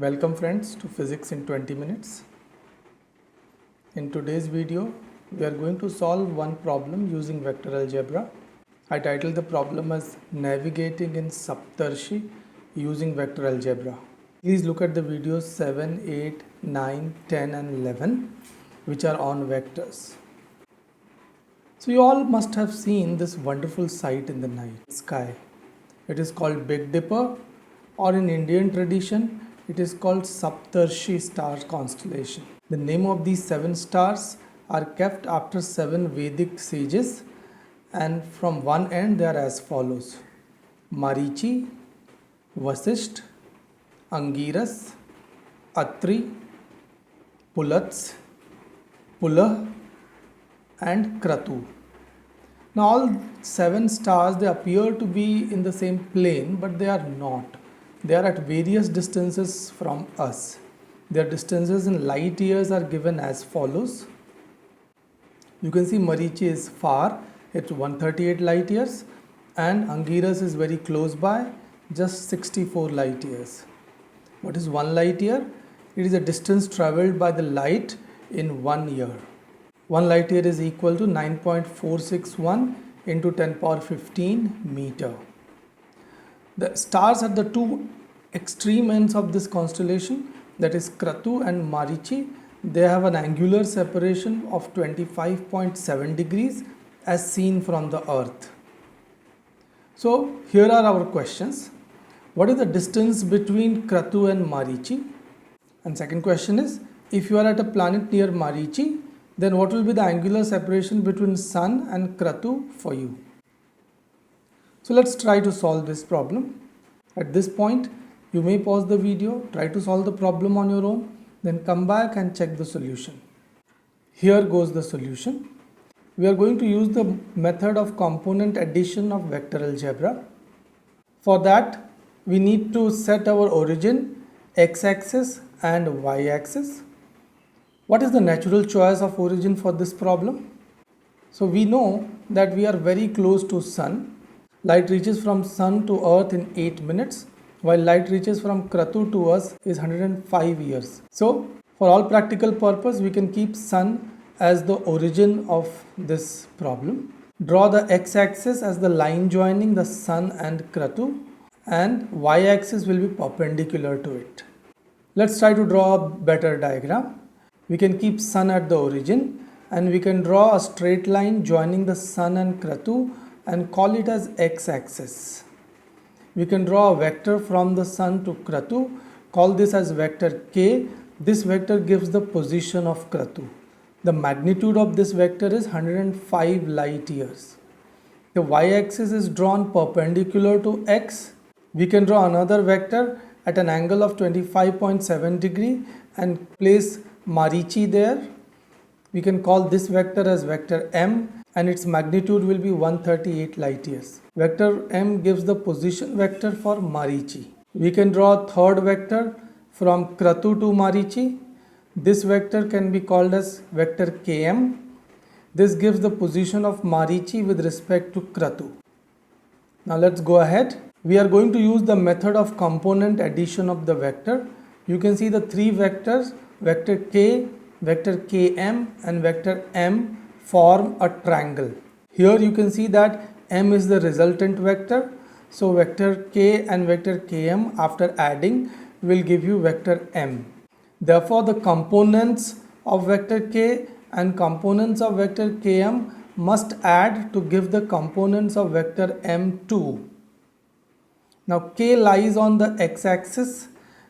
Welcome friends to Physics in 20 minutes. In today's video, we are going to solve one problem using vector algebra. I titled the problem as Navigating in Saptarishi using vector algebra. Please look at the videos 7, 8, 9, 10 and 11 which are on vectors. So you all must have seen this wonderful sight in the night sky. It is called Big Dipper, or in Indian tradition it is called Saptarishi star constellation. The name of these 7 stars are kept after 7 Vedic sages, and from one end they are as follows: Marichi, Vasisht, Angiras, Atri, Pulats, Pulah and Kratu. Now all 7 stars, they appear to be in the same plane, but they are not. They are at various distances from us. Their distances in light years are given as follows. You can see Marichi is far, it's 138 light years, and Angiras is very close by, just 64 light years. What is 1 light year? It is a distance travelled by the light in 1 year. 1 light year is equal to 9.461 into 10 power 15 meter. The stars at the two extreme ends of this constellation, that is Kratu and Marichi, they have an angular separation of 25.7 degrees as seen from the Earth. So here are our questions. What is the distance between Kratu and Marichi? And second question is, if you are at a planet near Marichi, then what will be the angular separation between Sun and Kratu for you? So let's try to solve this problem. At this point, you may pause the video, try to solve the problem on your own, then come back and check the solution. Here goes the solution. We are going to use the method of component addition of vector algebra. For that, we need to set our origin, x-axis and y-axis. What is the natural choice of origin for this problem? So we know that we are very close to Sun. Light reaches from Sun to Earth in 8 minutes, while light reaches from Kratu to us is 105 years. So for all practical purpose, we can keep Sun as the origin of this problem. Draw the x-axis as the line joining the Sun and Kratu, and y-axis will be perpendicular to it. Let's try to draw a better diagram. We can keep Sun at the origin, and we can draw a straight line joining the Sun and Kratu and call it as x-axis. We can draw a vector from the Sun to Kratu, call this as vector k. This vector gives the position of Kratu. The magnitude of this vector is 105 light years. The y-axis is drawn perpendicular to x. We can draw another vector at an angle of 25.7 degree and place Marichi there. We can call this vector as vector m, and its magnitude will be 138 light years. Vector m gives the position vector for Marichi. We can draw a third vector from Kratu to Marichi. This vector can be called as vector km. This gives the position of Marichi with respect to Kratu. Now let's go ahead. We are going to use the method of component addition of the vector. You can see the 3 vectors, vector k, vector km and vector m form a triangle. Here you can see that m is the resultant vector. So vector k and vector km after adding will give you vector m. Therefore the components of vector k and components of vector km must add to give the components of vector m2. Now k lies on the x-axis,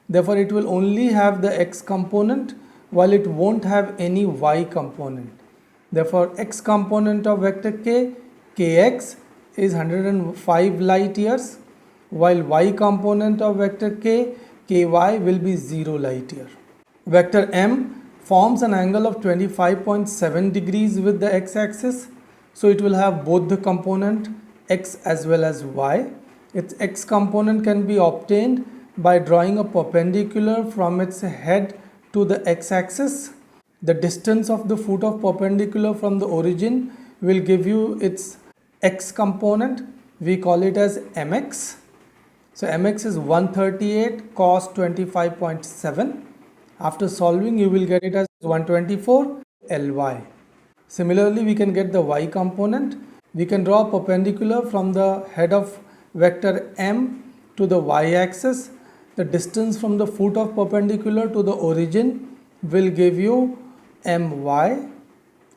therefore it will only have the x component while it won't have any y component. Therefore x component of vector k, kx, is 105 light years, while y component of vector k, ky, will be 0 light year. Vector m forms an angle of 25.7 degrees with the x-axis, so it will have both the component x as well as y. Its x component can be obtained by drawing a perpendicular from its head to the x-axis. The distance of the foot of perpendicular from the origin will give you its x component. We call it as mx. So mx is 138 cos 25.7. After solving, you will get it as 124 ly. Similarly, we can get the y component. We can draw a perpendicular from the head of vector m to the y-axis. The distance from the foot of perpendicular to the origin will give you my.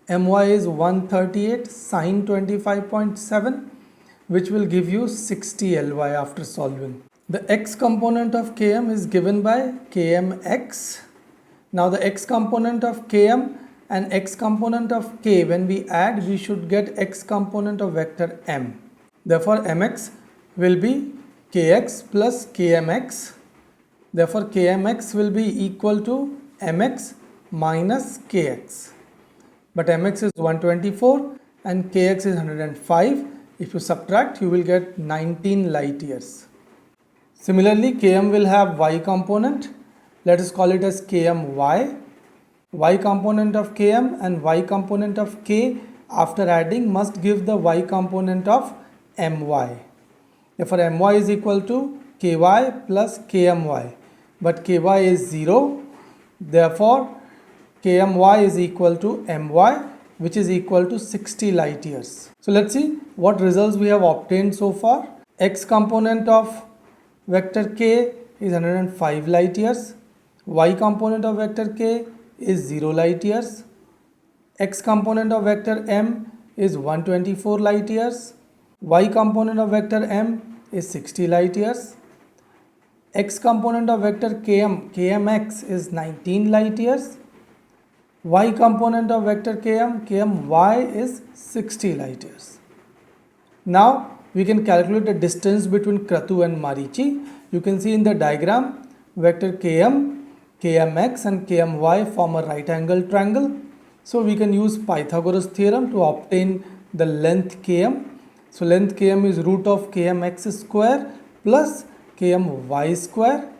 My is 138 sine 25.7, which will give you 60 ly after solving. The x component of km is given by kmx. Now the x component of km and x component of k, when we add, we should get x component of vector m. Therefore mx will be kx plus kmx. Therefore kmx will be equal to mx minus kx. But mx is 124 and kx is 105. If you subtract, you will get 19 light years. Similarly, km will have y component. Let us call it as kmy. Y component of km and y component of k after adding must give the y component of my. Therefore my is equal to ky plus kmy. But ky is 0. Therefore kmy is equal to my, which is equal to 60 light years. So let's see what results we have obtained so far. X component of vector k is 105 light years. Y component of vector k is 0 light years. X component of vector m is 124 light years. Y component of vector m is 60 light years. X component of vector kmx is 19 light years. Y component of vector kmy is 60 light years. Now we can calculate the distance between Kratu and Marichi. You can see in the diagram, vector kmx and kmy form a right angle triangle. So we can use Pythagoras theorem to obtain the length km. So length km is root of kmx square plus kmy square.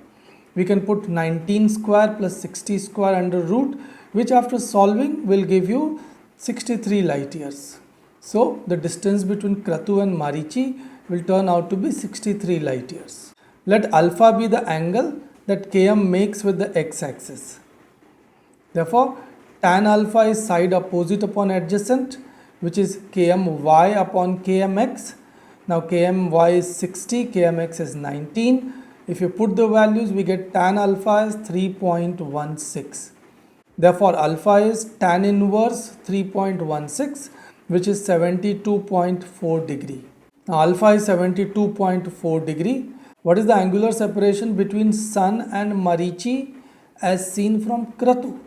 We can put 19 square plus 60 square under root, which after solving will give you 63 light years. So the distance between Kratu and Marichi will turn out to be 63 light years. Let alpha be the angle that km makes with the x-axis. Therefore, tan alpha is side opposite upon adjacent, which is kmy upon kmx. Now kmy is 60, kmx is 19. If you put the values, we get tan alpha is 3.16. Therefore, alpha is tan inverse 3.16, which is 72.4 degree. Now alpha is 72.4 degree. What is the angular separation between Sun and Marichi as seen from Kratu?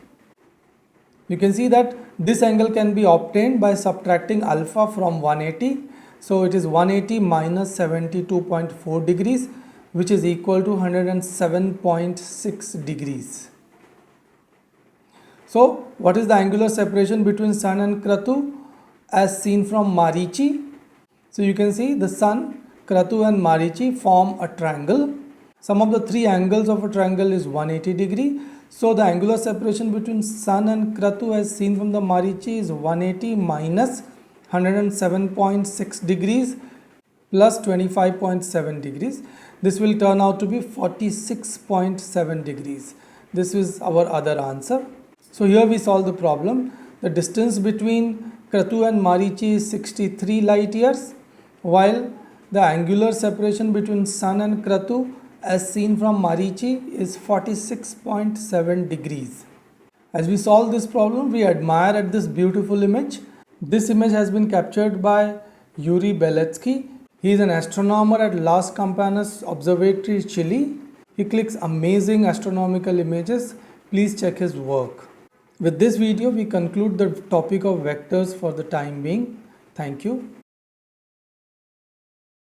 You can see that this angle can be obtained by subtracting alpha from 180. So it is 180 minus 72.4 degrees, which is equal to 107.6 degrees. So what is the angular separation between Sun and Kratu as seen from Marichi? So you can see the Sun, Kratu and Marichi form a triangle. Sum of the three angles of a triangle is 180 degree. So the angular separation between Sun and Kratu as seen from the Marichi is 180 minus 107.6 degrees plus 25.7 degrees. This will turn out to be 46.7 degrees. This is our other answer. So here we solve the problem. The distance between Kratu and Marichi is 63 light years, while the angular separation between Sun and Kratu as seen from Marichi is 46.7 degrees. As we solve this problem, we admire at this beautiful image. This image has been captured by Yuri Beletsky. He is an astronomer at Las Campanas Observatory, Chile. He clicks amazing astronomical images. Please check his work. With this video, we conclude the topic of vectors for the time being. Thank you.